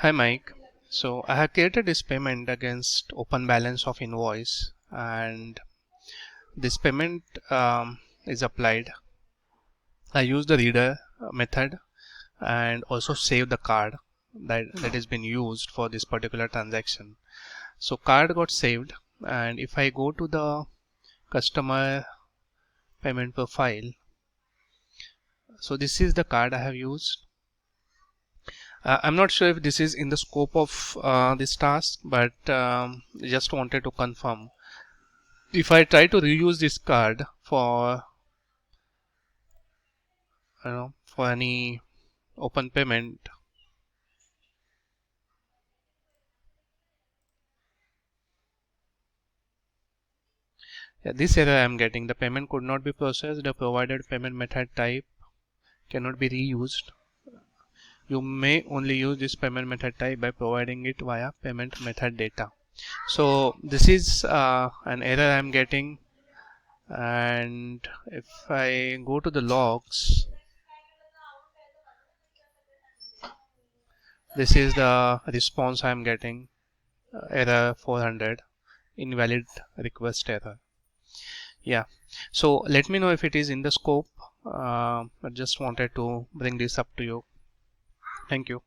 Hi Mike. So I have created this payment against open balance of invoice, and this payment is applied. I use the reader method and also save the card that has been used for this particular transaction. So card got saved, and if I go to the customer payment profile, so this is the card I have used. I'm not sure if this is in the scope of this task, but just wanted to confirm. If I try to reuse this card for for any open payment, this error I am getting: the payment could not be processed, the provided payment method type cannot be reused. You may only use this payment method type by providing it via payment method data. So this is an error I am getting, and if I go to the logs, this is the response I am getting: error 400, invalid request error. Yeah, so let me know if it is in the scope. I just wanted to bring this up to you. Thank you.